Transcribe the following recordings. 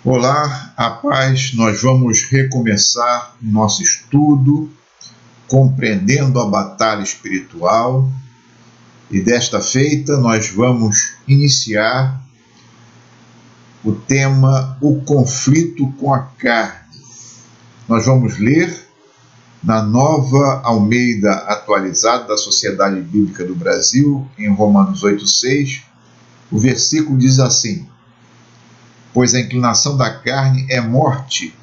Olá, a paz, nós vamos recomeçar nosso estudo, compreendendo a batalha espiritual, e desta feita nós vamos iniciar o tema O Conflito com a Carne. Nós vamos ler na Nova Almeida Atualizada da Sociedade Bíblica do Brasil, em Romanos 8,6, o versículo diz assim: pois a inclinação da carne é morte,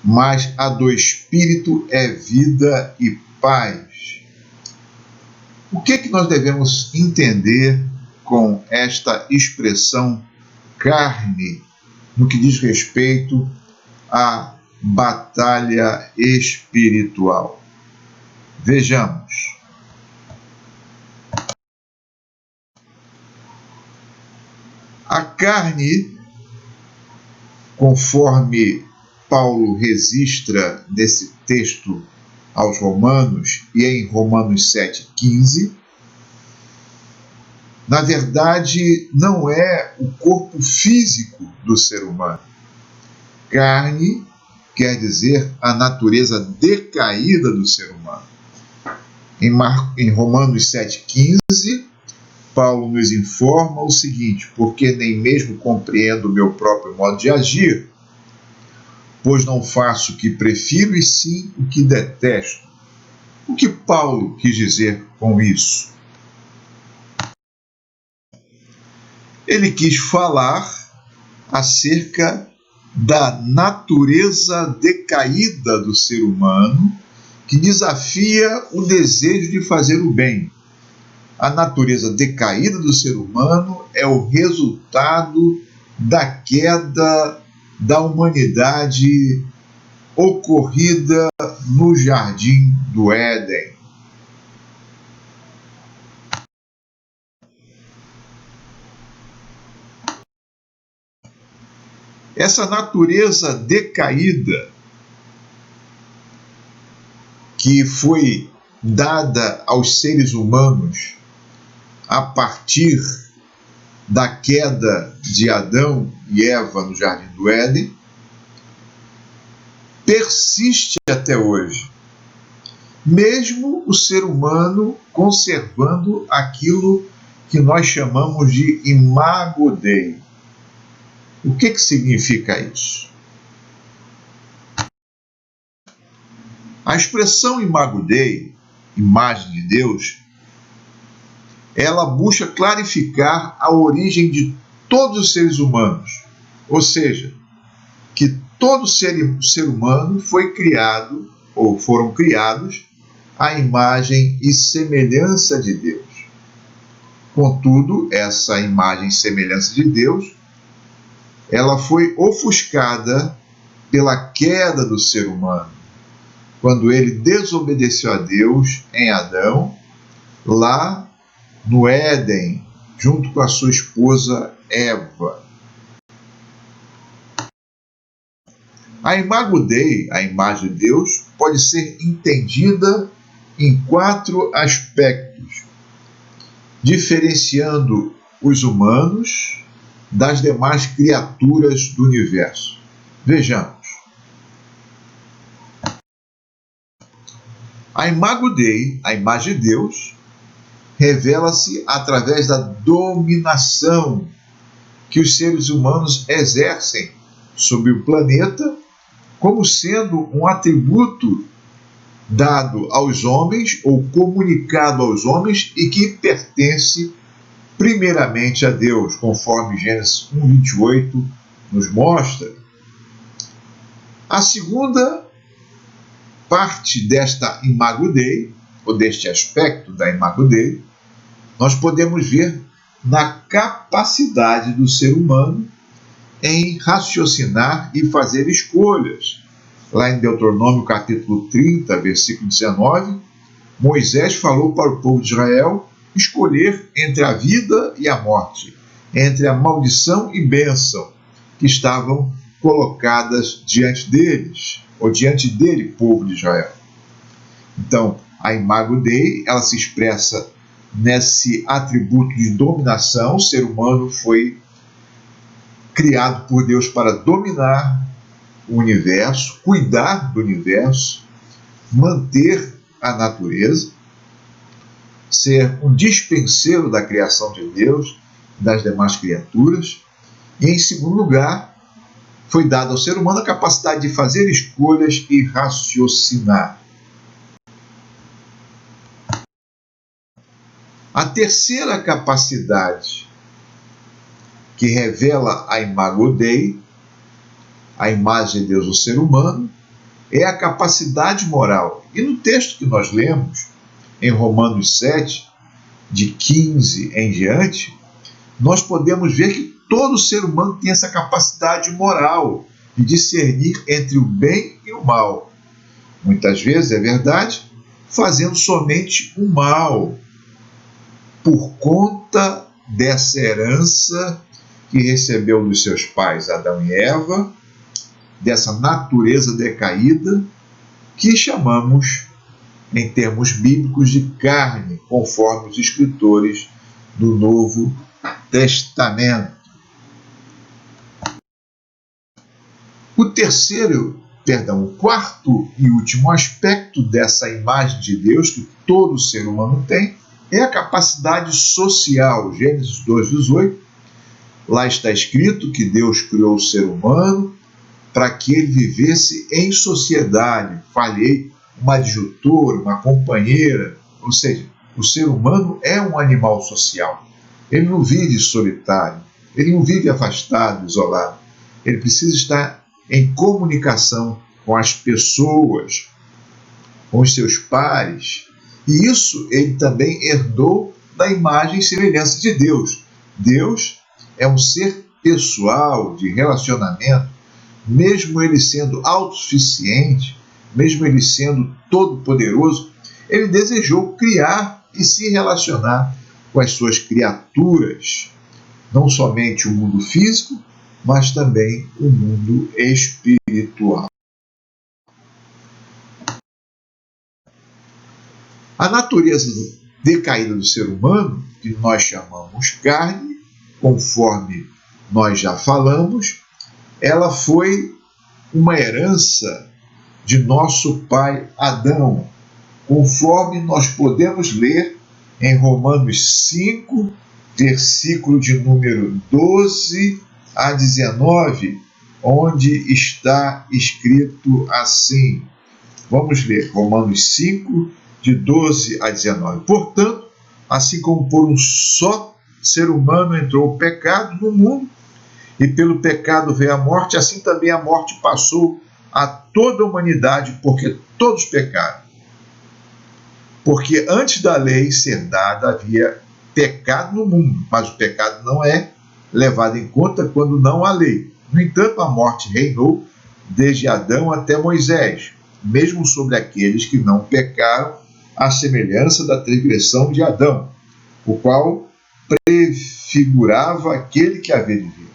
mas a do Espírito é vida e paz. O que nós devemos entender com esta expressão carne, no que diz respeito à batalha espiritual? Vejamos. A carne, conforme Paulo registra nesse texto aos Romanos e em Romanos 7,15, na verdade não é o corpo físico do ser humano. Carne quer dizer a natureza decaída do ser humano. Em Romanos 7,15, Paulo nos informa o seguinte: porque nem mesmo compreendo o meu próprio modo de agir, pois não faço o que prefiro e sim o que detesto. O que Paulo quis dizer com isso? Ele quis falar acerca da natureza decaída do ser humano, que desafia o desejo de fazer o bem. A natureza decaída do ser humano é o resultado da queda da humanidade ocorrida no Jardim do Éden. Essa natureza decaída que foi dada aos seres humanos a partir da queda de Adão e Eva no Jardim do Éden, persiste até hoje, mesmo o ser humano conservando aquilo que nós chamamos de imago Dei. O que significa isso? A expressão imago Dei, imagem de Deus, ela busca clarificar a origem de todos os seres humanos, ou seja, que todo ser humano foi criado, ou foram criados, à imagem e semelhança de Deus. Contudo, essa imagem e semelhança de Deus, ela foi ofuscada pela queda do ser humano, quando ele desobedeceu a Deus em Adão, lá no Éden, junto com a sua esposa Eva. A imago Dei, a imagem de Deus, pode ser entendida em 4 aspectos, diferenciando os humanos das demais criaturas do universo. Vejamos. A imago Dei, a imagem de Deus, revela-se através da dominação que os seres humanos exercem sobre o planeta, como sendo um atributo dado aos homens ou comunicado aos homens e que pertence primeiramente a Deus, conforme Gênesis 1:28 nos mostra. A segunda parte desta imago Dei, ou deste aspecto da imago Dei, nós podemos ver na capacidade do ser humano em raciocinar e fazer escolhas. Lá em Deuteronômio capítulo 30, versículo 19, Moisés falou para o povo de Israel escolher entre a vida e a morte, entre a maldição e bênção que estavam colocadas diante deles, ou diante dele, povo de Israel. Então, a imago Dei, ela se expressa nesse atributo de dominação. O ser humano foi criado por Deus para dominar o universo, cuidar do universo, manter a natureza, ser um dispenseiro da criação de Deus, das demais criaturas. E, em segundo lugar, foi dado ao ser humano a capacidade de fazer escolhas e raciocinar. A terceira capacidade que revela a imago Dei, a imagem de Deus no ser humano, é a capacidade moral. E no texto que nós lemos, em Romanos 7, de 15 em diante, nós podemos ver que todo ser humano tem essa capacidade moral de discernir entre o bem e o mal. Muitas vezes, é verdade, fazendo somente o mal, por conta dessa herança que recebeu dos seus pais Adão e Eva, dessa natureza decaída que chamamos, em termos bíblicos, de carne, conforme os escritores do Novo Testamento. O quarto e último aspecto dessa imagem de Deus que todo ser humano tem é a capacidade social. Gênesis 2:18, lá está escrito que Deus criou o ser humano para que ele vivesse em sociedade. Falei uma adjutora, uma companheira, ou seja, o ser humano é um animal social. Ele não vive solitário, ele não vive afastado, isolado. Ele precisa estar em comunicação com as pessoas, com os seus pares. E isso ele também herdou da imagem e semelhança de Deus. Deus é um ser pessoal, de relacionamento. Mesmo ele sendo autossuficiente, mesmo ele sendo todo-poderoso, ele desejou criar e se relacionar com as suas criaturas. Não somente o mundo físico, mas também o mundo espiritual. A natureza decaída do ser humano, que nós chamamos carne, conforme nós já falamos, ela foi uma herança de nosso pai Adão, conforme nós podemos ler em Romanos 5, versículo de número 12 a 19, onde está escrito assim. Vamos ler Romanos 5, de 12 a 19. Portanto, assim como por um só ser humano entrou o pecado no mundo, e pelo pecado veio a morte, assim também a morte passou a toda a humanidade, porque todos pecaram. Porque antes da lei ser dada havia pecado no mundo, mas o pecado não é levado em conta quando não há lei. No entanto, a morte reinou desde Adão até Moisés, mesmo sobre aqueles que não pecaram, à semelhança da transgressão de Adão, o qual prefigurava aquele que havia de vir.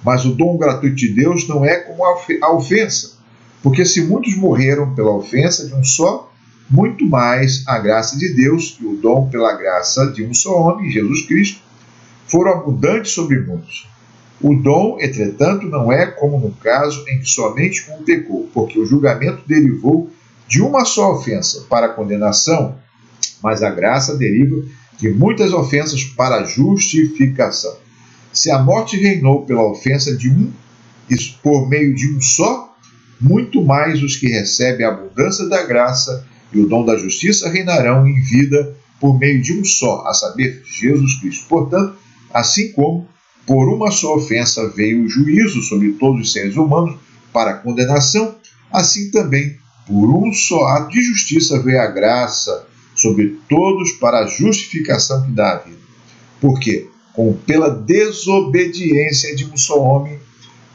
Mas o dom gratuito de Deus não é como a ofensa, porque se muitos morreram pela ofensa de um só, muito mais a graça de Deus e o dom pela graça de um só homem, Jesus Cristo, foram abundantes sobre muitos. O dom, entretanto, não é como no caso em que somente um pecou, porque o julgamento derivou de uma só ofensa para a condenação, mas a graça deriva de muitas ofensas para a justificação. Se a morte reinou pela ofensa de um, e por meio de um só, muito mais os que recebem a abundância da graça e o dom da justiça reinarão em vida por meio de um só, a saber, Jesus Cristo. Portanto, assim como por uma só ofensa veio o juízo sobre todos os seres humanos para a condenação, assim também por um só ato de justiça veio a graça sobre todos para a justificação que dá a vida. Porque, como pela desobediência de um só homem,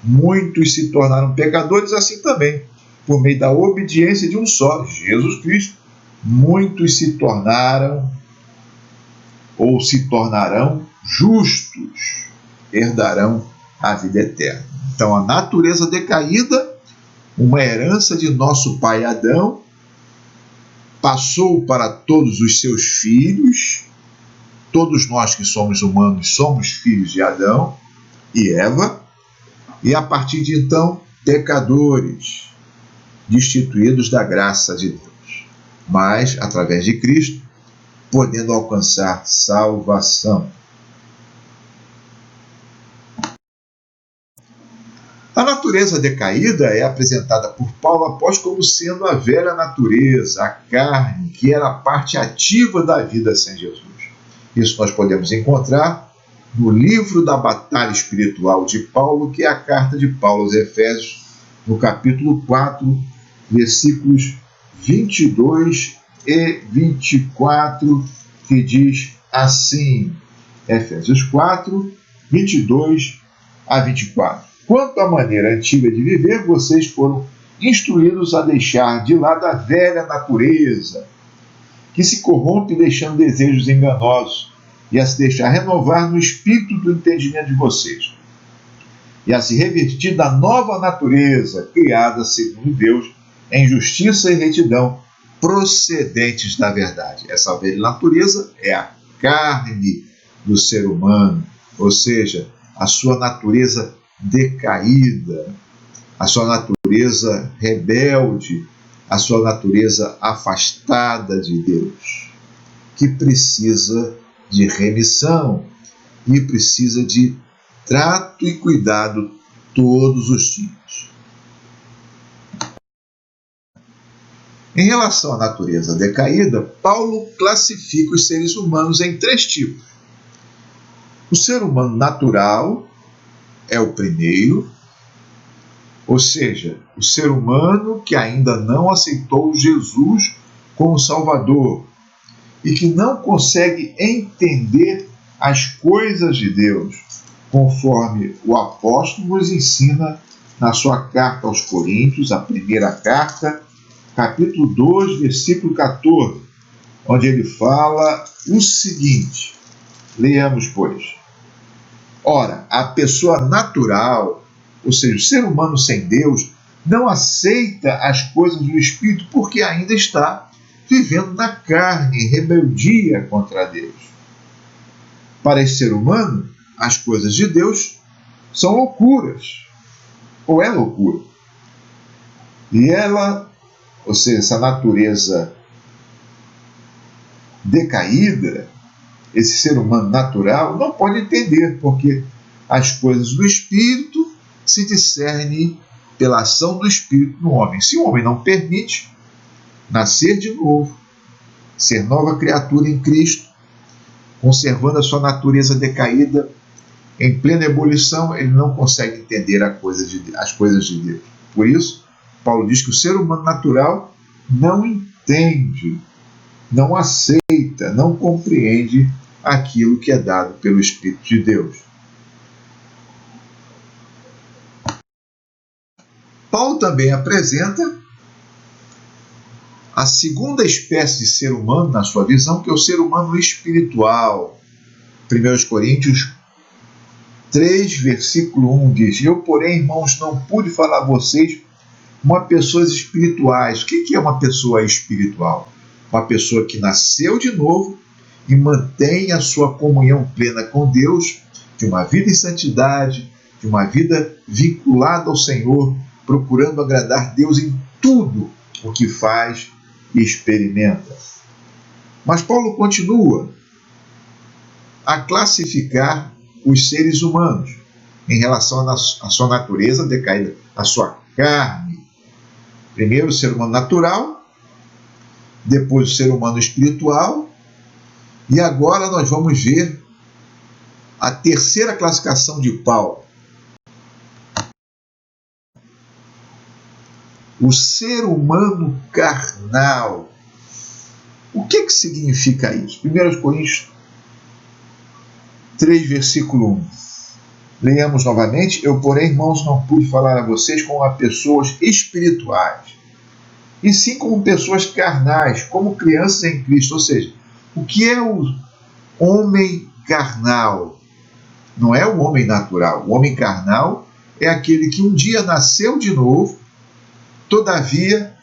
muitos se tornaram pecadores, assim também, por meio da obediência de um só, Jesus Cristo, muitos se tornaram ou se tornarão justos, herdarão a vida eterna. Então, a natureza decaída, uma herança de nosso pai Adão, passou para todos os seus filhos. Todos nós que somos humanos somos filhos de Adão e Eva, e a partir de então, pecadores, destituídos da graça de Deus, mas, através de Cristo, podendo alcançar salvação. A natureza decaída é apresentada por Paulo apóstolo como sendo a velha natureza, a carne, que era a parte ativa da vida sem Jesus. Isso nós podemos encontrar no livro da Batalha Espiritual de Paulo, que é a carta de Paulo aos Efésios, no capítulo 4, versículos 22 e 24, que diz assim, Efésios 4, 22 a 24. Quanto à maneira antiga de viver, vocês foram instruídos a deixar de lado a velha natureza, que se corrompe deixando desejos enganosos, e a se deixar renovar no espírito do entendimento de vocês, e a se revestir da nova natureza, criada segundo Deus, em justiça e retidão, procedentes da verdade. Essa velha natureza é a carne do ser humano, ou seja, a sua natureza decaída, a sua natureza rebelde, a sua natureza afastada de Deus, que precisa de remissão e precisa de trato e cuidado todos os dias. Em relação à natureza decaída, Paulo classifica os seres humanos em 3 tipos. O ser humano natural é o primeiro, ou seja, o ser humano que ainda não aceitou Jesus como Salvador e que não consegue entender as coisas de Deus, conforme o apóstolo nos ensina na sua carta aos Coríntios, a primeira carta, capítulo 2, versículo 14, onde ele fala o seguinte, leamos, pois. Ora, a pessoa natural, ou seja, o ser humano sem Deus, não aceita as coisas do Espírito porque ainda está vivendo na carne, em rebeldia contra Deus. Para esse ser humano, as coisas de Deus são loucuras, ou é loucura. E ela, ou seja, essa natureza decaída, esse ser humano natural, não pode entender, porque as coisas do Espírito se discernem pela ação do Espírito no homem. Se o homem não permite nascer de novo, ser nova criatura em Cristo, conservando a sua natureza decaída em plena ebulição, ele não consegue entender as coisas de Deus. Por isso, Paulo diz que o ser humano natural não entende, não aceita, não compreende aquilo que é dado pelo Espírito de Deus. Paulo também apresenta a segunda espécie de ser humano na sua visão, que é o ser humano espiritual. 1 Coríntios 3, versículo 1 diz: Eu, porém, irmãos, não pude falar a vocês como a pessoas espirituais. O que é uma pessoa espiritual? Uma pessoa que nasceu de novo e mantém a sua comunhão plena com Deus, de uma vida em santidade, de uma vida vinculada ao Senhor, procurando agradar Deus em tudo o que faz e experimenta. Mas Paulo continua a classificar os seres humanos em relação à sua natureza decaída, à sua carne. Primeiro o ser humano natural, depois o ser humano espiritual, e agora nós vamos ver a terceira classificação de Paulo. O ser humano carnal. O que significa isso? 1 Coríntios 3, versículo 1. Leamos novamente. Eu, porém, irmãos, não pude falar a vocês como a pessoas espirituais, e sim como pessoas carnais, como crianças em Cristo. Ou seja, o que é o homem carnal? Não é o homem natural. O homem carnal é aquele que um dia nasceu de novo, todavia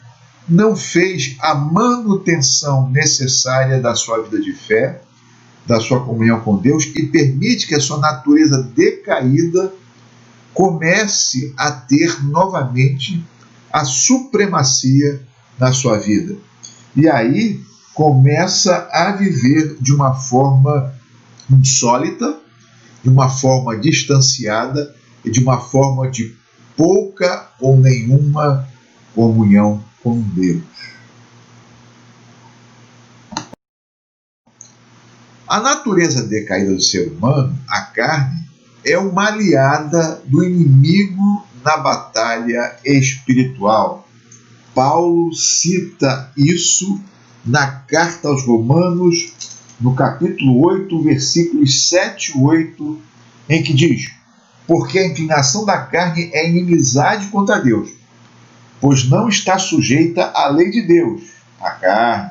não fez a manutenção necessária da sua vida de fé, da sua comunhão com Deus, e permite que a sua natureza decaída comece a ter novamente a supremacia na sua vida. E aí começa a viver de uma forma insólita, de uma forma distanciada e de uma forma de pouca ou nenhuma comunhão com Deus. A natureza decaída do ser humano, a carne, é uma aliada do inimigo na batalha espiritual. Paulo cita isso na carta aos Romanos, no capítulo 8, versículos 7 e 8, em que diz: porque a inclinação da carne é inimizade contra Deus, pois não está sujeita à lei de Deus, a carne,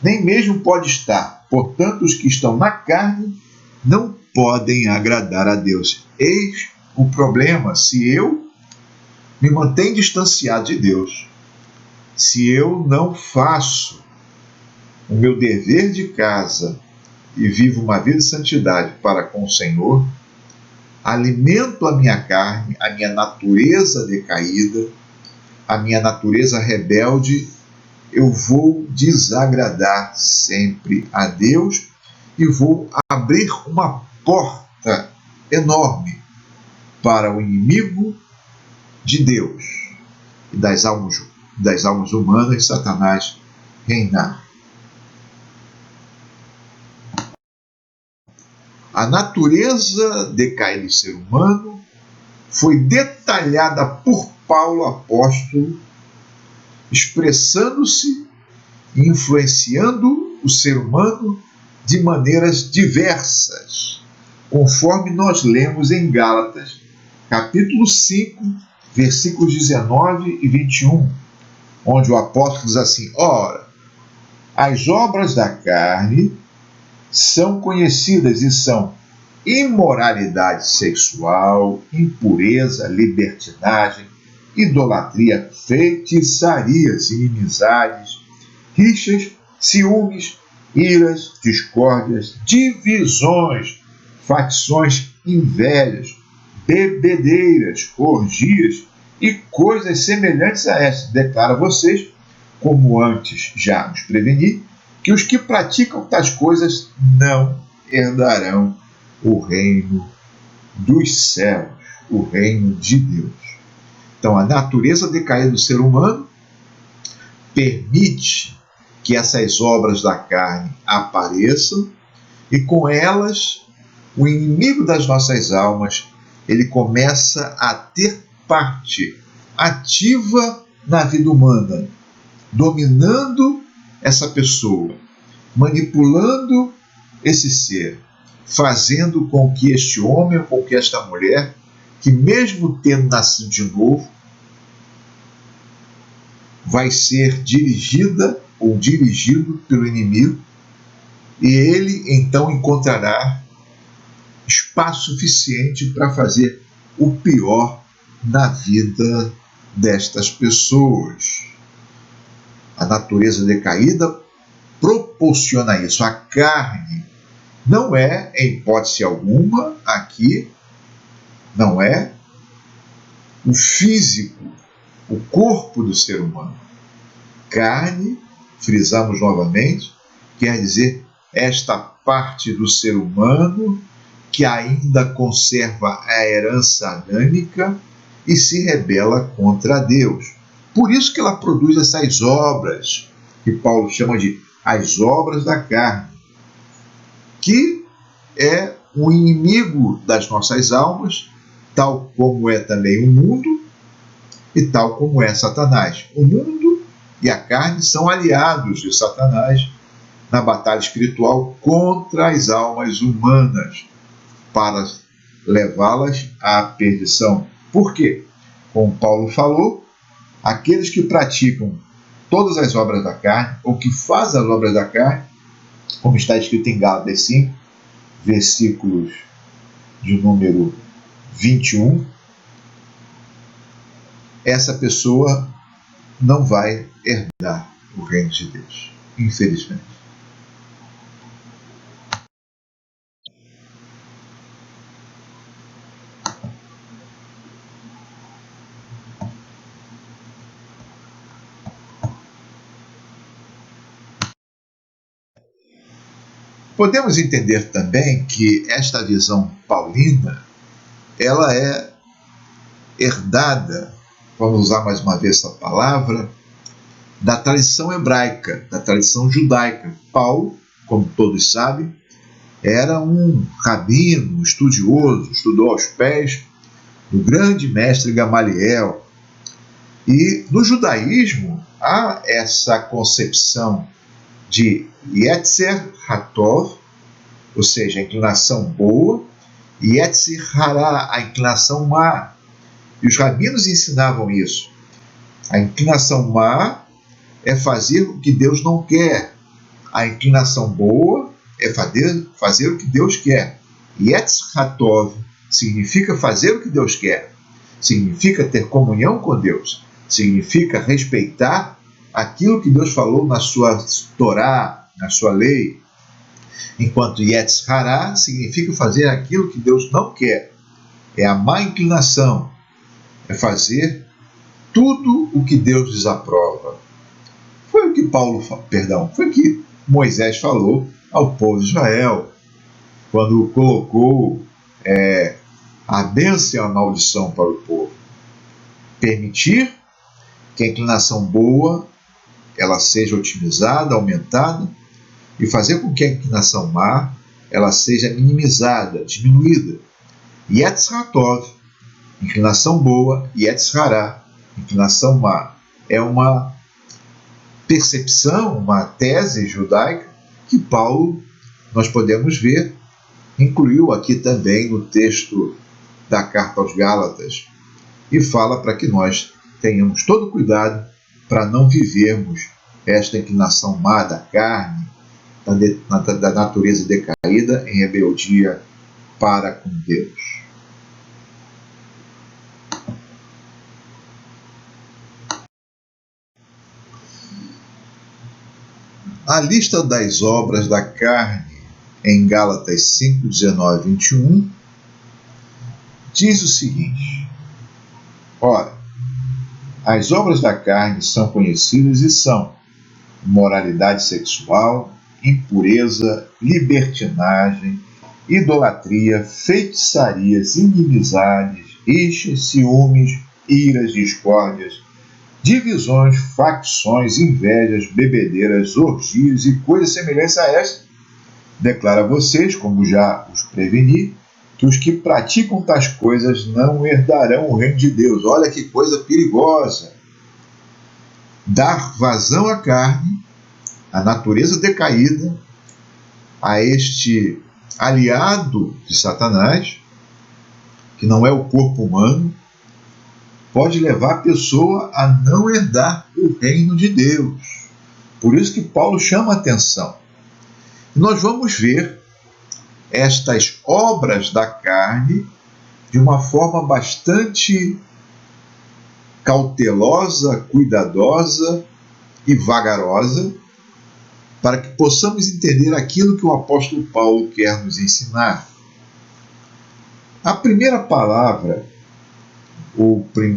nem mesmo pode estar. Portanto, os que estão na carne não podem agradar a Deus. Eis o problema: se eu me mantenho distanciado de Deus, se eu não faço o meu dever de casa e vivo uma vida de santidade para com o Senhor, alimento a minha carne, a minha natureza decaída, a minha natureza rebelde, eu vou desagradar sempre a Deus e vou abrir uma porta enorme para o inimigo de Deus e das almas humanas, Satanás, reinar. A natureza decaída do ser humano foi detalhada por Paulo apóstolo, expressando-se e influenciando o ser humano de maneiras diversas, conforme nós lemos em Gálatas, capítulo 5, versículos 19 e 21, onde o apóstolo diz assim: ora, as obras da carne são conhecidas e são imoralidade sexual, impureza, libertinagem, idolatria, feitiçarias, inimizades, rixas, ciúmes, iras, discórdias, divisões, facções, invejas, bebedeiras, orgias e coisas semelhantes a essas. Declaro a vocês, como antes já os preveni, que os que praticam tais coisas não herdarão o reino dos céus, o reino de Deus. Então, a natureza decaída do ser humano permite que essas obras da carne apareçam e com elas o inimigo das nossas almas, ele começa a ter parte ativa na vida humana, dominando essa pessoa, manipulando esse ser, fazendo com que este homem ou com que esta mulher, que mesmo tendo nascido de novo, vai ser dirigida ou dirigido pelo inimigo, e ele então encontrará espaço suficiente para fazer o pior na vida destas pessoas. A natureza decaída proporciona isso. A carne não é, em hipótese alguma, aqui, não é o físico, o corpo do ser humano. Carne, frisamos novamente, quer dizer esta parte do ser humano que ainda conserva a herança adâmica e se rebela contra Deus. Por isso que ela produz essas obras, que Paulo chama de as obras da carne, que é o inimigo das nossas almas, tal como é também o mundo e tal como é Satanás. O mundo e a carne são aliados de Satanás na batalha espiritual contra as almas humanas, para levá-las à perdição. Por quê? Como Paulo falou, aqueles que praticam todas as obras da carne, ou que fazem as obras da carne, como está escrito em Gálatas 5, versículos de número 21, essa pessoa não vai herdar o reino de Deus, infelizmente. Podemos entender também que esta visão paulina, ela é herdada, vamos usar mais uma vez essa palavra, da tradição hebraica, da tradição judaica. Paulo, como todos sabem, era um rabino, estudioso, estudou aos pés do grande mestre Gamaliel. E no judaísmo há essa concepção de Yetzer Hatov, ou seja, a inclinação boa, e Yetzer Hara, a inclinação má. E os rabinos ensinavam isso. A inclinação má é fazer o que Deus não quer. A inclinação boa é fazer o que Deus quer. Yetzer Hatov significa fazer o que Deus quer. Significa ter comunhão com Deus. Significa respeitar aquilo que Deus falou na sua Torá, na sua lei. Enquanto Yetzer Hara significa fazer aquilo que Deus não quer. É a má inclinação. É fazer tudo o que Deus desaprova. Foi o que foi o que Moisés falou ao povo de Israel, quando colocou a bênção e a maldição para o povo. Permitir que a inclinação boa ela seja otimizada, aumentada, e fazer com que a inclinação má ela seja minimizada, diminuída. Yetzer Hatov, inclinação boa, Yetzer Hara, inclinação má. É uma percepção, uma tese judaica que Paulo, nós podemos ver, incluiu aqui também no texto da carta aos Gálatas, e fala para que nós tenhamos todo cuidado para não vivermos esta inclinação má da carne, da natureza decaída, em rebeldia para com Deus. A lista das obras da carne em Gálatas 5, 19 e 21 diz o seguinte: ora, as obras da carne são conhecidas e são imoralidade sexual, impureza, libertinagem, idolatria, feitiçarias, inimizades, rixas, ciúmes, iras, discórdias, divisões, facções, invejas, bebedeiras, orgias e coisas semelhantes a esta. Declaro a vocês, como já os preveni, que os que praticam tais coisas não herdarão o reino de Deus. Olha que coisa perigosa! Dar vazão à carne, à natureza decaída, a este aliado de Satanás, que não é o corpo humano, pode levar a pessoa a não herdar o reino de Deus. Por isso que Paulo chama a atenção. Nós vamos ver estas obras da carne de uma forma bastante cautelosa, cuidadosa e vagarosa, para que possamos entender aquilo que o apóstolo Paulo quer nos ensinar. A primeira palavra,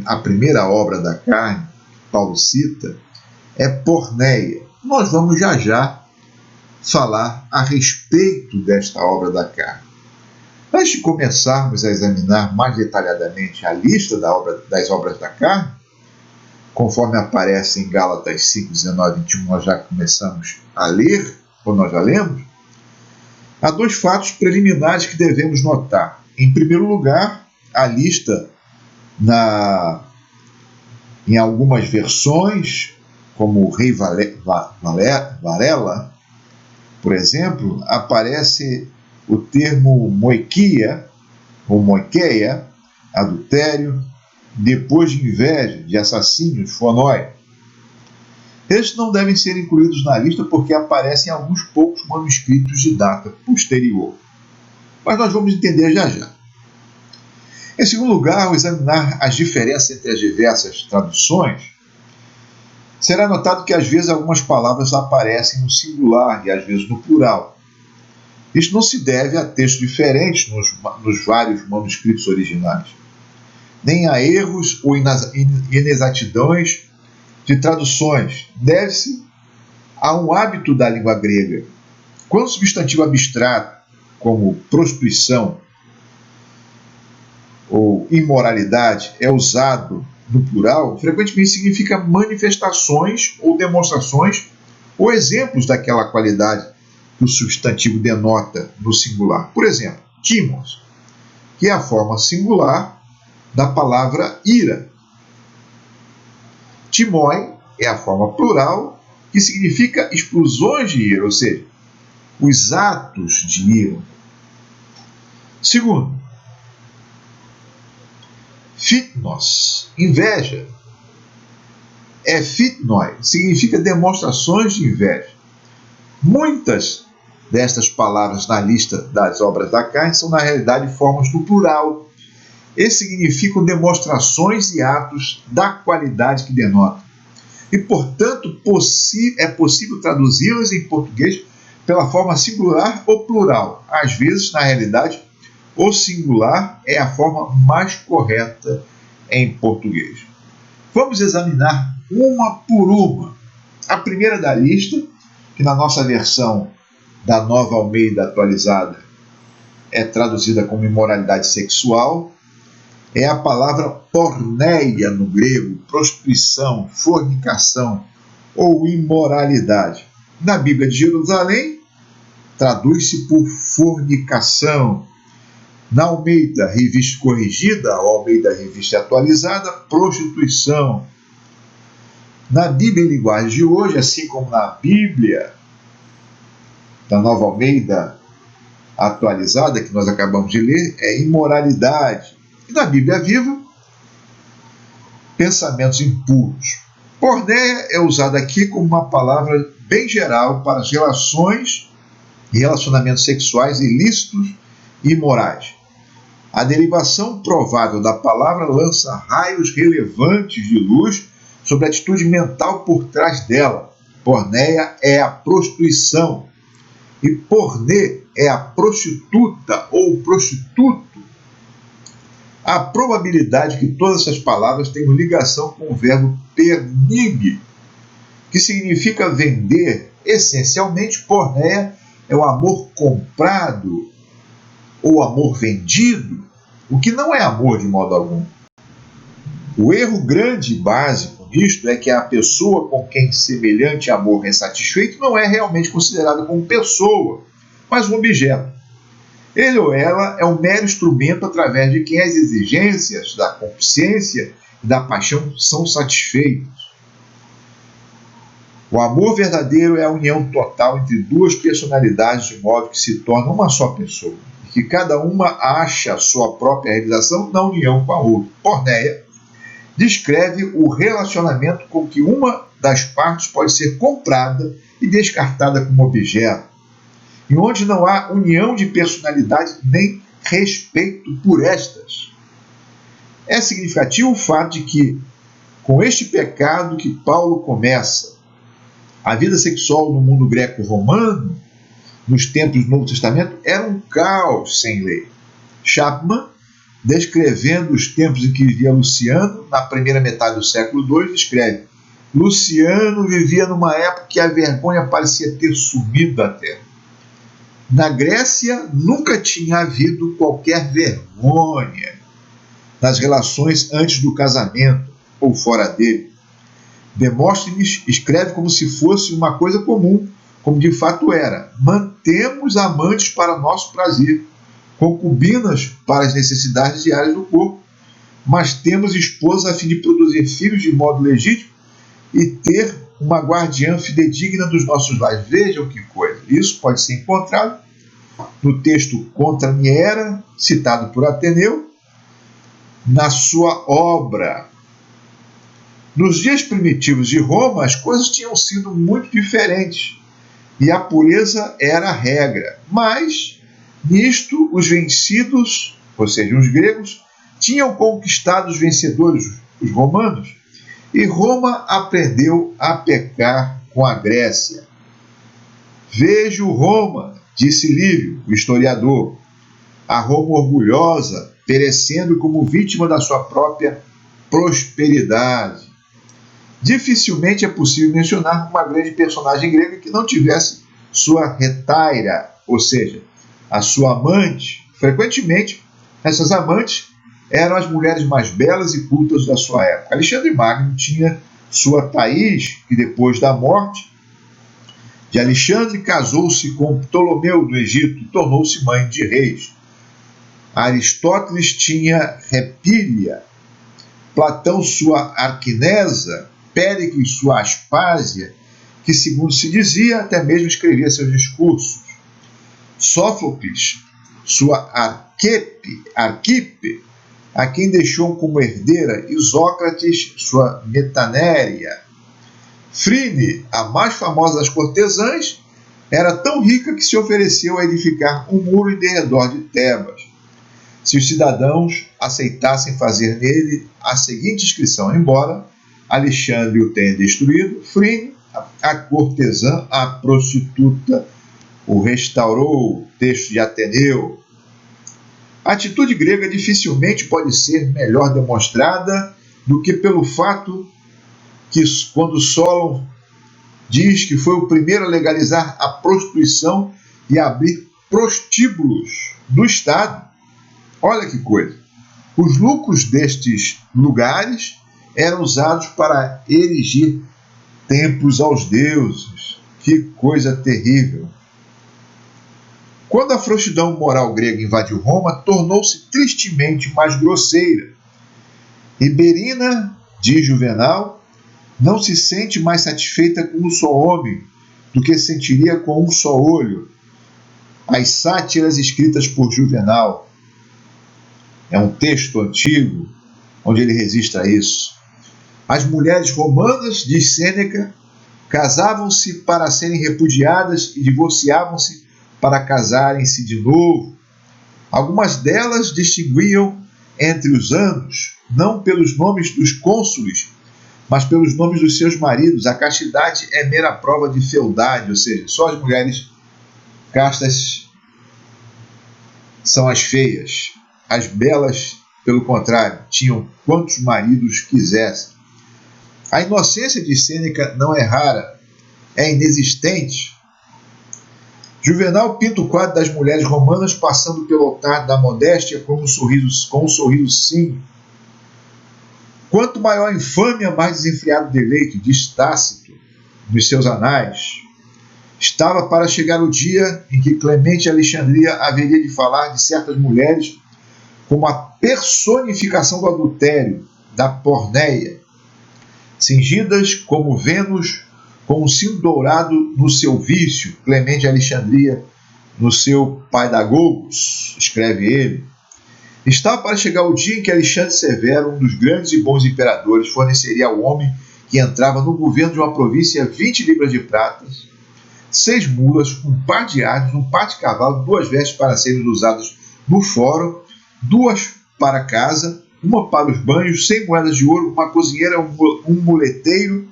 a primeira obra da carne, que Paulo cita, é porneia. Nós vamos já falar a respeito desta obra da carne. Antes de começarmos a examinar mais detalhadamente a lista das obras da carne, conforme aparece em Gálatas 5, 19 e 21, nós já começamos a ler, ou nós já lemos, há dois fatos preliminares que devemos notar. Em primeiro lugar, a lista em algumas versões, como o Rei Varela, por exemplo, aparece o termo moiquia, ou moiqueia, adultério, depois de inveja, de assassínio, fonói. Estes não devem ser incluídos na lista porque aparecem em alguns poucos manuscritos de data posterior. Mas nós vamos entender já. Em segundo lugar, ao examinar as diferenças entre as diversas traduções, será notado que às vezes algumas palavras aparecem no singular e às vezes no plural. Isto não se deve a textos diferentes nos vários manuscritos originais, nem a erros ou inexatidões de traduções. Deve-se a um hábito da língua grega, Quando o substantivo abstrato, como prostituição ou imoralidade, é usado no plural, frequentemente significa manifestações ou demonstrações ou exemplos daquela qualidade que o substantivo denota no singular. Por exemplo, timos, que é a forma singular da palavra ira. Timói é a forma plural, que significa explosões de ira, ou seja, os atos de ira. Segundo, fitnos, inveja. É fitnoi, significa demonstrações de inveja. Muitas destas palavras na lista das obras da carne são, na realidade, formas no plural. E significam demonstrações e atos da qualidade que denotam. E, portanto, é possível traduzi-las em português pela forma singular ou plural. Às vezes, na realidade, o singular é a forma mais correta em português. Vamos examinar uma por uma. A primeira da lista, que na nossa versão da Nova Almeida atualizada é traduzida como imoralidade sexual, é a palavra porneia no grego, prostituição, fornicação ou imoralidade. Na Bíblia de Jerusalém, traduz-se por fornicação. Na Almeida Revista Corrigida, ou Almeida Revista Atualizada, prostituição. Na Bíblia em linguagem de hoje, assim como na Bíblia da Nova Almeida Atualizada, que nós acabamos de ler, é imoralidade. E na Bíblia Viva, pensamentos impuros. Porneia é usada aqui como uma palavra bem geral para as relações e relacionamentos sexuais ilícitos e imorais. A derivação provável da palavra lança raios relevantes de luz sobre a atitude mental por trás dela. Porneia é a prostituição e pornê é a prostituta ou prostituto. Há probabilidade que todas essas palavras tenham ligação com o verbo pernig, que significa vender. Essencialmente, porneia é o amor comprado ou amor vendido, o que não é amor de modo algum. O erro grande e básico nisto é que a pessoa com quem semelhante amor é satisfeito não é realmente considerada como pessoa, mas um objeto. Ele ou ela é um mero instrumento através de quem as exigências da consciência e da paixão são satisfeitas. O amor verdadeiro é a união total entre duas personalidades de modo que se torna uma só pessoa, e que cada uma acha a sua própria realização na união com a outra. Porneia descreve o relacionamento com que uma das partes pode ser comprada e descartada como objeto, e onde não há união de personalidade nem respeito por estas. É significativo o fato de que, com este pecado que Paulo começa, a vida sexual no mundo greco-romano, nos tempos do Novo Testamento, era um caos sem lei. Chapman, descrevendo os tempos em que vivia Luciano, na primeira metade do século II, escreve: Luciano vivia numa época que a vergonha parecia ter sumido da terra. Na Grécia, nunca tinha havido qualquer vergonha nas relações antes do casamento ou fora dele. Demóstenes escreve como se fosse uma coisa comum, como de fato era. Mantemos amantes para nosso prazer, concubinas para as necessidades diárias do corpo, mas temos esposa a fim de produzir filhos de modo legítimo e ter uma guardiã fidedigna dos nossos lares. Vejam que coisa. Isso pode ser encontrado no texto Contra Niera, citado por Ateneu, na sua obra. Nos dias primitivos de Roma, as coisas tinham sido muito diferentes e a pureza era a regra. Mas, nisto, os vencidos, ou seja, os gregos, tinham conquistado os vencedores, os romanos, e Roma aprendeu a pecar com a Grécia. Vejo Roma, disse Lívio, o historiador, a Roma orgulhosa, perecendo como vítima da sua própria prosperidade. Dificilmente é possível mencionar uma grande personagem grega que não tivesse sua retaira, ou seja, a sua amante. Frequentemente, essas amantes eram as mulheres mais belas e cultas da sua época. Alexandre Magno tinha sua Thaís, que depois da morte de Alexandre casou-se com Ptolomeu do Egito e tornou-se mãe de reis. Aristóteles tinha Repília, Platão sua Arquinesa, Péricles sua Aspásia, que, segundo se dizia, até mesmo escrevia seus discursos. Sófocles sua Arquippe, a quem deixou como herdeira, e Sócrates sua Metanéria. Frine, a mais famosa das cortesãs, era tão rica que se ofereceu a edificar um muro em derredor de Tebas, se os cidadãos aceitassem fazer nele a seguinte inscrição: embora Alexandre o tenha destruído, Frine, a cortesã, a prostituta, o restaurou. Texto de Ateneu. A atitude grega dificilmente pode ser melhor demonstrada do que pelo fato que, quando Solon diz que foi o primeiro a legalizar a prostituição e a abrir prostíbulos do Estado. Olha que coisa! Os lucros destes lugares eram usados para erigir templos aos deuses. Que coisa terrível! Quando a frouxidão moral grega invadiu Roma, tornou-se tristemente mais grosseira. Iberina, diz Juvenal, não se sente mais satisfeita com um só homem do que sentiria com um só olho. As sátiras escritas por Juvenal. É um texto antigo onde ele registra isso. As mulheres romanas, diz Sêneca, casavam-se para serem repudiadas e divorciavam-se para casarem-se de novo. Algumas delas distinguiam entre os anos, não pelos nomes dos cônsules, mas pelos nomes dos seus maridos. A castidade é mera prova de fealdade, ou seja, só as mulheres castas são as feias. As belas, pelo contrário, tinham quantos maridos quisessem. A inocência de Sêneca não é rara, é inexistente. Juvenal pinta o quadro das mulheres romanas passando pelo altar da modéstia com um sorriso sim. Quanto maior a infâmia, mais desenfreado o deleite, diz Tácito nos seus anais. Estava para chegar o dia em que Clemente Alexandria haveria de falar de certas mulheres como a personificação do adultério, da porneia, cingidas como Vênus, com um cinto dourado no seu vício. Clemente Alexandria, no seu Paidagogos, escreve ele. Estava para chegar o dia em que Alexandre Severo, um dos grandes e bons imperadores, forneceria ao homem que entrava no governo de uma província 20 libras de prata, 6 mulas, um par de asnos, um par de cavalo, 2 vestes para serem usadas no fórum, 2 para casa, uma para os banhos, 100 moedas de ouro, uma cozinheira, um muleteiro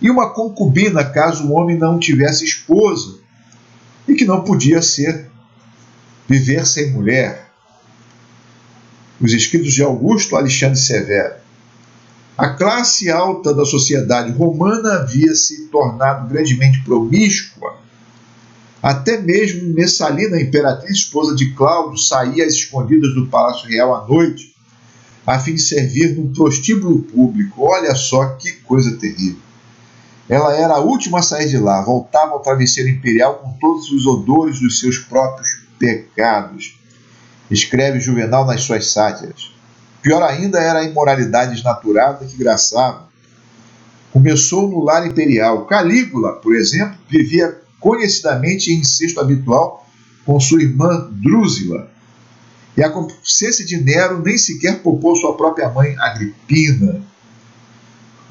e uma concubina, caso o homem não tivesse esposa e que não podia viver sem mulher. Os escritos de Augusto Alexandre Severo. A classe alta da sociedade romana havia se tornado grandemente promíscua. Até mesmo Messalina, imperatriz, esposa de Cláudio, saía às escondidas do Palácio Real à noite, a fim de servir num prostíbulo público. Olha só que coisa terrível. Ela era a última a sair de lá, voltava ao travesseiro imperial com todos os odores dos seus próprios pecados. Escreve Juvenal nas suas sátiras. Pior ainda era a imoralidade desnaturada que graçava. Começou no lar imperial. Calígula, por exemplo, vivia conhecidamente em incesto habitual com sua irmã Drúzila. E a consciência de Nero nem sequer poupou sua própria mãe Agripina.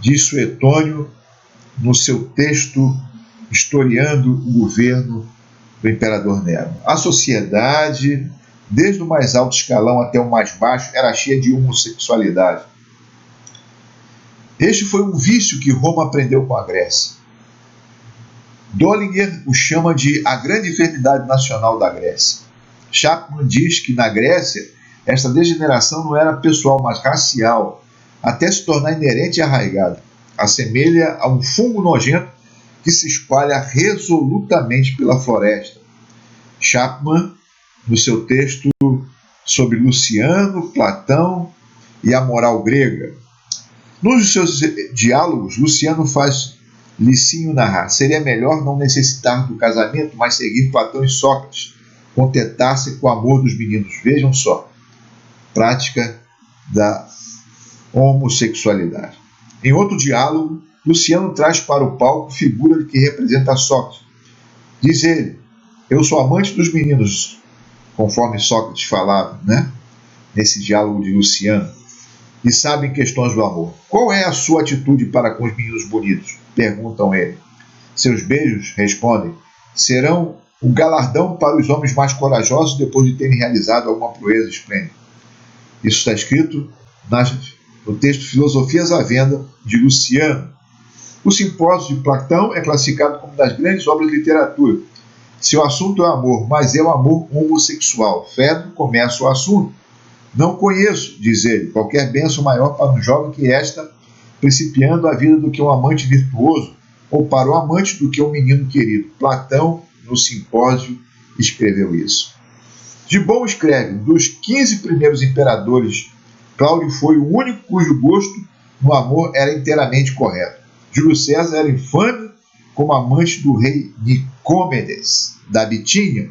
Diz Suetônio no seu texto historiando o governo do imperador Nero. A sociedade, desde o mais alto escalão até o mais baixo, era cheia de homossexualidade. Este foi um vício que Roma aprendeu com a Grécia. Dollinger o chama de a grande enfermidade nacional da Grécia. Chapman diz que na Grécia esta degeneração não era pessoal, mas racial, até se tornar inerente e arraigada. Assemelha a um fungo nojento que se espalha resolutamente pela floresta. Chapman, no seu texto sobre Luciano, Platão e a moral grega. Nos seus diálogos, Luciano faz Licinho narrar: seria melhor não necessitar do casamento, mas seguir Platão e Sócrates, contentar-se com o amor dos meninos. Vejam só, prática da homossexualidade. Em outro diálogo, Luciano traz para o palco figura que representa Sócrates. Diz ele: eu sou amante dos meninos, conforme Sócrates falava, né? Nesse diálogo de Luciano, e sabem questões do amor. Qual é a sua atitude para com os meninos bonitos? Perguntam ele. Seus beijos, respondem, serão o galardão para os homens mais corajosos depois de terem realizado alguma proeza esplêndida. Isso está escrito no texto Filosofias à Venda, de Luciano. O Simpósio de Platão é classificado como uma das grandes obras de literatura. Seu assunto é amor, mas é o amor homossexual. Fedro começa o assunto. Não conheço, diz ele, qualquer bênção maior para um jovem que esta, principiando a vida do que um amante virtuoso, ou para o amante do que um menino querido. Platão, no Simpósio, escreveu isso. Gibbon escreve: dos 15 primeiros imperadores, Cláudio foi o único cujo gosto no amor era inteiramente correto. Júlio César era infame como amante do rei Nicômedes, da Bitínia.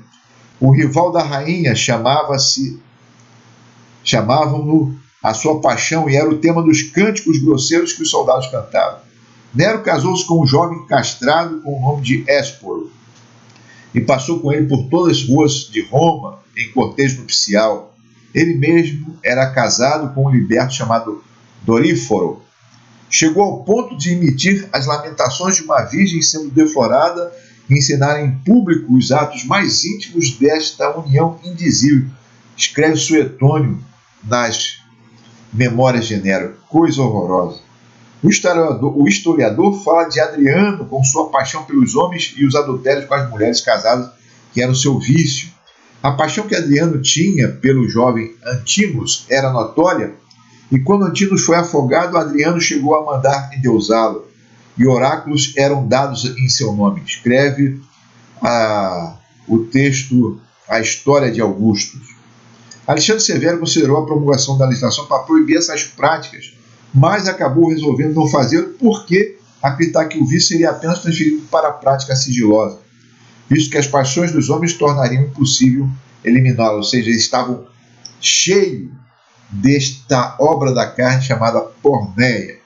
O rival da rainha chamavam-no a sua paixão e era o tema dos cânticos grosseiros que os soldados cantavam. Nero casou-se com um jovem castrado com o nome de Ésporo e passou com ele por todas as ruas de Roma em cortejo nupcial. Ele mesmo era casado com um liberto chamado Doríforo. Chegou ao ponto de emitir as lamentações de uma virgem sendo deflorada e ensinar em público os atos mais íntimos desta união indizível. Escreve Suetônio nas Memórias de Nero. Coisa horrorosa. O historiador fala de Adriano com sua paixão pelos homens e os adultérios com as mulheres casadas, que era o seu vício. A paixão que Adriano tinha pelo jovem Antinous era notória, e quando Antinous foi afogado, Adriano chegou a mandar endeusá-lo, e oráculos eram dados em seu nome. Escreve o texto A História de Augusto. Alexandre Severo considerou a promulgação da legislação para proibir essas práticas, mas acabou resolvendo não fazê-lo porque acreditar que o vício seria apenas transferido para a prática sigilosa, visto que as paixões dos homens tornariam impossível eliminá-lo, ou seja, eles estavam cheios desta obra da carne chamada porneia.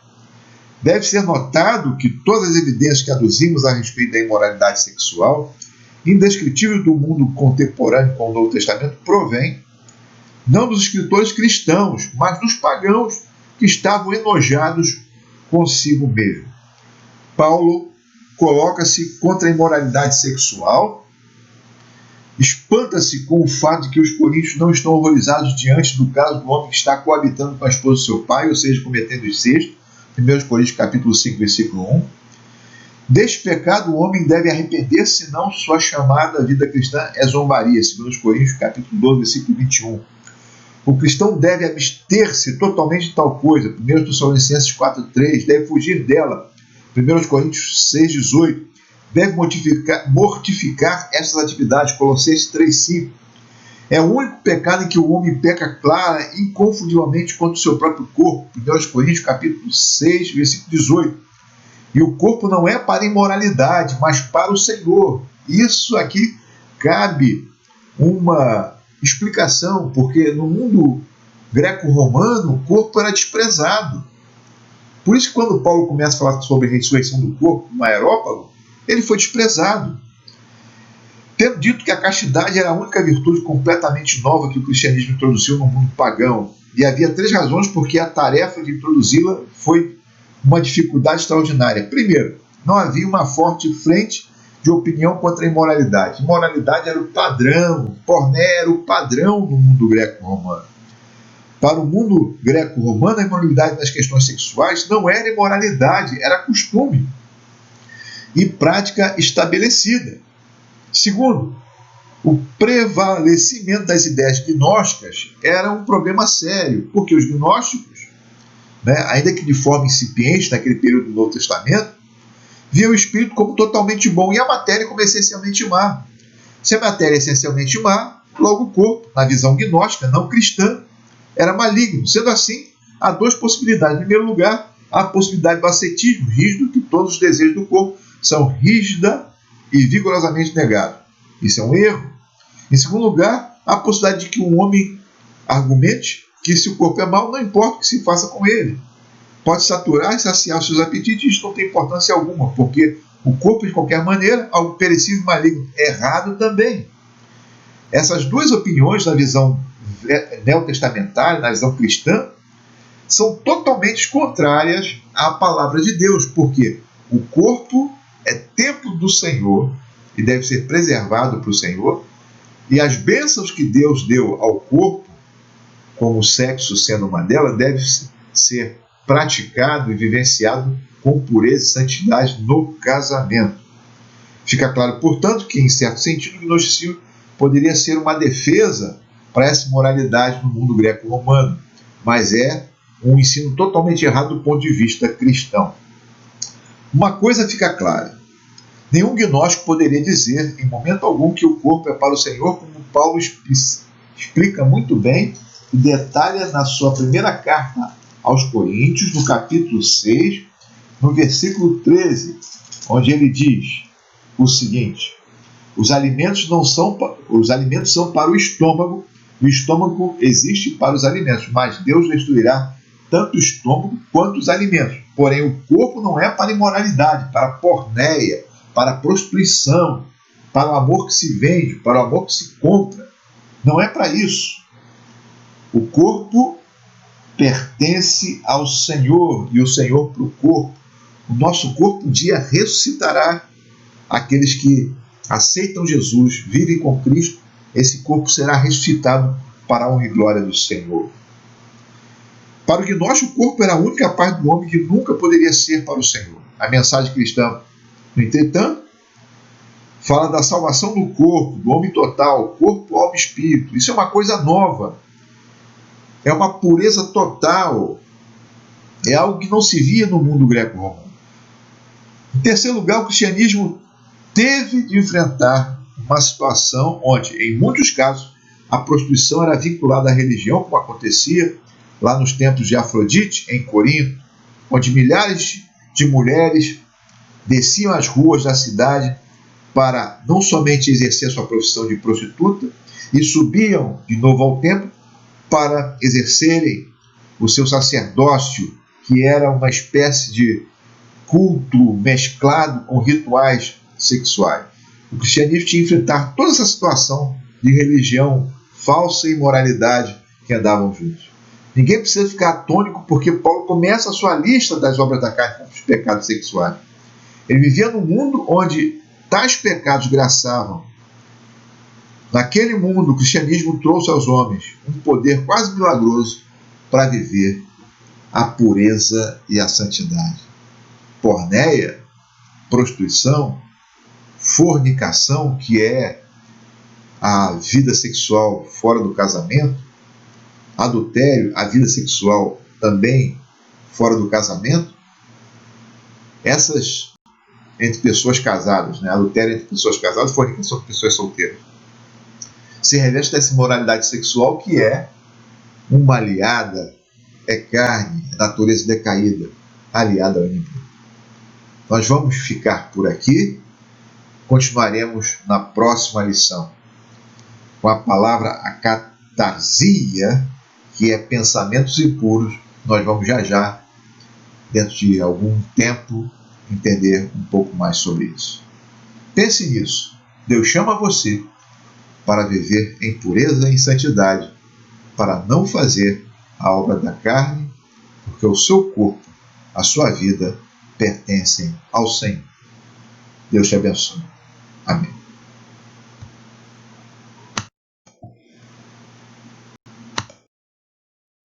Deve ser notado que todas as evidências que aduzimos a respeito da imoralidade sexual, indescritível do mundo contemporâneo com o Novo Testamento, provém não dos escritores cristãos, mas dos pagãos que estavam enojados consigo mesmo. Paulo coloca-se contra a imoralidade sexual, espanta-se com o fato de que os coríntios não estão horrorizados diante do caso do homem que está coabitando com a esposa do seu pai, ou seja, cometendo incesto, 1 Coríntios capítulo 5, versículo 1. Deste pecado o homem deve arrepender-se, senão sua chamada vida cristã é zombaria, 2 Coríntios capítulo 12, versículo 21. O cristão deve abster-se totalmente de tal coisa, 1 Tessalonicenses 4,3, deve fugir dela, 1 Coríntios 6,18, deve mortificar essas atividades, Colossenses 3,5. É o único pecado em que o homem peca clara e inconfundivelmente contra o seu próprio corpo, 1 Coríntios capítulo 6, versículo 18. E o corpo não é para a imoralidade, mas para o Senhor. Isso aqui cabe uma explicação, porque no mundo greco-romano o corpo era desprezado. Por isso que quando Paulo começa a falar sobre a ressurreição do corpo no Areópago, ele foi desprezado. Tendo dito que a castidade era a única virtude completamente nova que o cristianismo introduziu no mundo pagão, e havia 3 razões porque a tarefa de introduzi-la foi uma dificuldade extraordinária. Primeiro, não havia uma forte frente de opinião contra a imoralidade. Imoralidade era o padrão, porné era o padrão no mundo greco-romano. Para o mundo greco-romano, a imoralidade nas questões sexuais não era imoralidade, era costume e prática estabelecida. Segundo, o prevalecimento das ideias gnósticas era um problema sério, porque os gnósticos, ainda que de forma incipiente naquele período do Novo Testamento, via o espírito como totalmente bom e a matéria como essencialmente má. Se a matéria é essencialmente má, logo o corpo, na visão gnóstica, não cristã, era maligno. Sendo assim, há duas possibilidades. Em primeiro lugar, a possibilidade do ascetismo rígido, que todos os desejos do corpo são rígida e vigorosamente negados. Isso é um erro. Em segundo lugar, a possibilidade de que um homem argumente que se o corpo é mau, não importa o que se faça com ele. Pode saturar e saciar os seus apetites, isso não tem importância alguma, porque o corpo, de qualquer maneira, algo perecível e maligno, errado também. Essas duas opiniões, na visão neotestamentária, na visão cristã, são totalmente contrárias à palavra de Deus, porque o corpo é templo do Senhor e deve ser preservado para o Senhor, e as bênçãos que Deus deu ao corpo, como o sexo sendo uma delas, deve ser praticado e vivenciado com pureza e santidade no casamento. Fica claro, portanto, que, em certo sentido, o gnosticismo poderia ser uma defesa para essa moralidade no mundo greco-romano, mas é um ensino totalmente errado do ponto de vista cristão. Uma coisa fica clara: nenhum gnóstico poderia dizer, em momento algum, que o corpo é para o Senhor, como Paulo explica muito bem e detalha na sua primeira carta aos Coríntios, no capítulo 6, no versículo 13, onde ele diz o seguinte: os alimentos são para o estômago, e o estômago existe para os alimentos, mas Deus destruirá tanto o estômago quanto os alimentos. Porém, o corpo não é para imoralidade, para porneia, para prostituição, para o amor que se vende, para o amor que se compra. Não é para isso. O corpo pertence ao Senhor e o Senhor para o corpo. O nosso corpo um dia ressuscitará. Aqueles que aceitam Jesus, vivem com Cristo, esse corpo será ressuscitado para a honra e glória do Senhor. Para o gnóstico, o corpo era a única parte do homem que nunca poderia ser para o Senhor. A mensagem cristã, no entretanto, fala da salvação do corpo, do homem total, corpo, alma e espírito. Isso é uma coisa nova. É uma pureza total. É algo que não se via no mundo greco-romano. Em terceiro lugar, o cristianismo teve de enfrentar uma situação onde, em muitos casos, a prostituição era vinculada à religião, como acontecia lá nos templos de Afrodite, em Corinto, onde milhares de mulheres desciam às ruas da cidade para não somente exercer sua profissão de prostituta, e subiam de novo ao templo para exercerem o seu sacerdócio, que era uma espécie de culto mesclado com rituais sexuais. O cristianismo tinha que enfrentar toda essa situação de religião falsa e imoralidade que andavam juntos. Ninguém precisa ficar atônico, porque Paulo começa a sua lista das obras da carne como os pecados sexuais. Ele vivia num mundo onde tais pecados graçavam. Naquele mundo, o cristianismo trouxe aos homens um poder quase milagroso para viver a pureza e a santidade. Porneia, prostituição, fornicação, que é a vida sexual fora do casamento, adultério, a vida sexual também fora do casamento, essas entre pessoas casadas, adultério entre pessoas casadas, fornicação entre pessoas solteiras, se reveste dessa imoralidade sexual que é uma aliada, é carne, é natureza decaída, aliada ao inimigo. Nós vamos ficar por aqui, continuaremos na próxima lição com a palavra acatarsia, que é pensamentos impuros. Nós vamos já, dentro de algum tempo, entender um pouco mais sobre isso. Pense nisso. Deus chama você para viver em pureza e em santidade, para não fazer a obra da carne, porque o seu corpo, a sua vida, pertencem ao Senhor. Deus te abençoe. Amém.